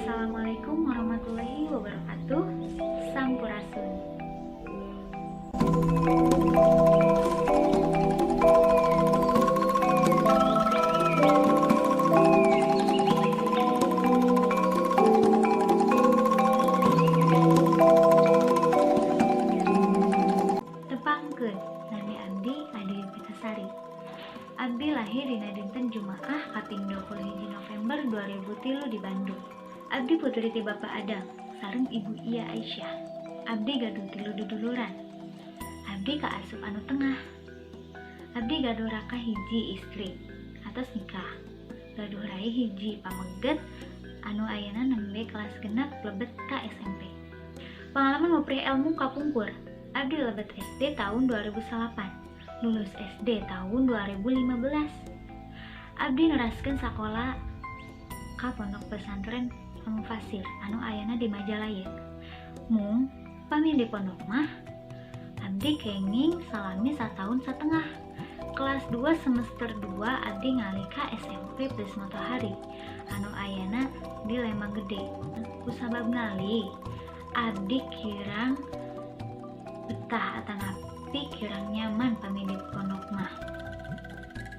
Assalamualaikum warahmatullahi wabarakatuh. Sampurasun. Tepangkeun nami abdi Adi Pitasari. Abdi lahir dina dinten Jumaah kaping 21 November 2003 di Bandung. Abdi putri ti Bapak Adam sareng Ibu Iya Aisyah. Abdi gaduh 3 duduluran. Abdi kaasup anu tengah. Abdi gaduh raka hiji istri atos nikah. Gaduh rai hiji pamengget anu ayeuna nembe kelas genep lebet ka SMP. Pengalaman mupri ilmu kapungkur. Abdi lebet SD tahun 2008. Lulus SD tahun 2015. Abdi neraskeun sakola ka pondok pesantren Al-Mufasir anu ayana di Majalaya. Mung pami di pondok mah abdi kenging salami 1,5 tahun. Kelas 2 semester 2 abdi ngalih ka SMP Plus Matahari anu ayana di Lembang Gede. Kusabab ngalih abdi kirang betah atanapi kirang nyaman pami di pondok mah.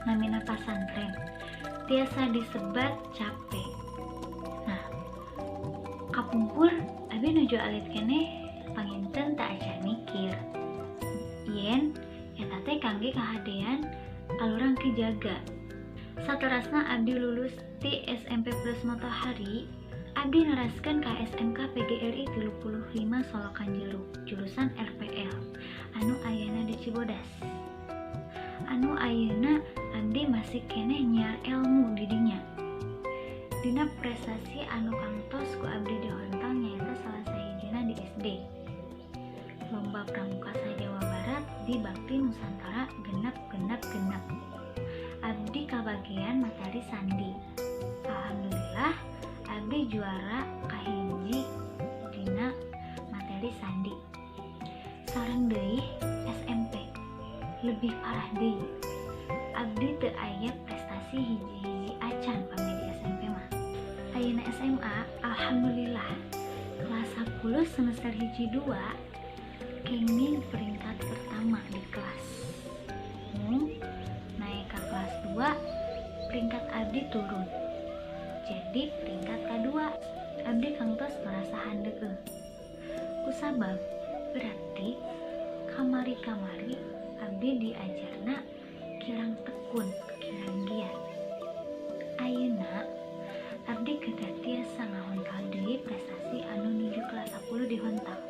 Namina pasantren tiasa disebat capek. Nah, kapungkur abi nuju alit keneh panginten tak acan mikir. Yen eta teh kangge kahadean alurang kijaga. Saterasna abdi lulus ti SMP Plus Matahari, abdi neraskeun ka SMK PGRI 35 Solokan Jeruk, jurusan RPL anu ayana di Cibodas. Anu ayeuna abdi masih keneh nyiar ilmu di dinya. Dina prestasi anu kantos ku abdi dihontong nyaeta salah sahijina di SD. Lomba Pramuka Jawa Barat di Bakti Nusantara genep. Abdi kabagian materi sandi. Alhamdulillah abdi juara kahiji dina materi sandi. Sareng deui SMP. Lebih parah deui. Abdi teu aya prestasi hiji-hiji acan pami di SMP mah. Ayeuna SMA alhamdulillah kelas 10 semester hiji 2 kenging peringkat pertama di kelas. Naik ke kelas 2 peringkat abdi turun. Jadi peringkat kedua abdi kantos merasa handeukeun. Kusabab berarti kamari-kamari abdi diajarna kirang tekun, kirang giat. Ayeuna abdi kedah tiasa ngahontal deui prestasi anu nuju kelas 10 dihontal.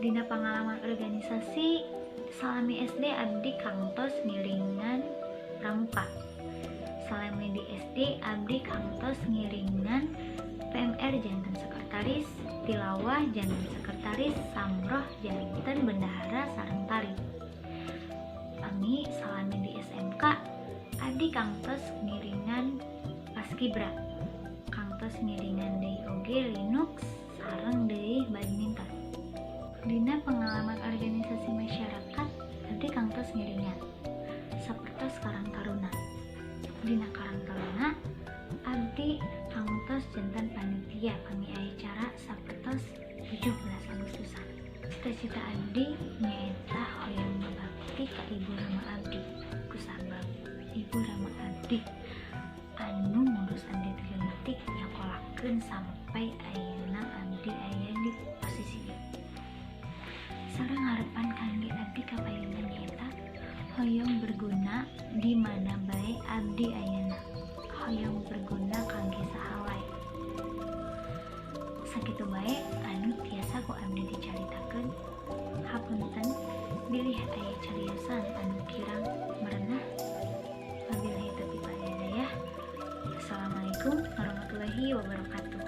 Dina pengalaman organisasi salami SD abdi kantos ngiringan pramuka. Salami di SD abdi kantos ngiringan PMR janten sekretaris, tilawah janten sekretaris, samroh janten bendahara sareng tari. Pami salami di SMK abdi kantos ngiringan paskibra, kantos ngiringan deui oge Linux sareng deui badminton. Dina pengalaman organisasi masyarakat abdi kantos ngiringan sapertos Karang Taruna. Dina Karang Taruna abdi kantos janten panitia pami acara sapertos 17 Agustusan. Cita-cita abdi nyaeta hoyong babakti ka Ibu Rama abdi. Kusabab Ibu Rama abdi anu ngurus abdi teu leutik nyakolakeun sampai ayeuna abdi aya di posisi ieu. Sareng harapan kangge abdi kapailingan nyaeta hoyong berguna di mana bae abdi ayeuna. Hoyong berguna kangge sahalai. Sakitu bae anu tiasa ku abdi dicaritakeun. Hapunten bilih aya cariosan anu kirang merenah. Wabillahi taufiq wal hidayah. Assalamualaikum warahmatullahi wabarakatuh.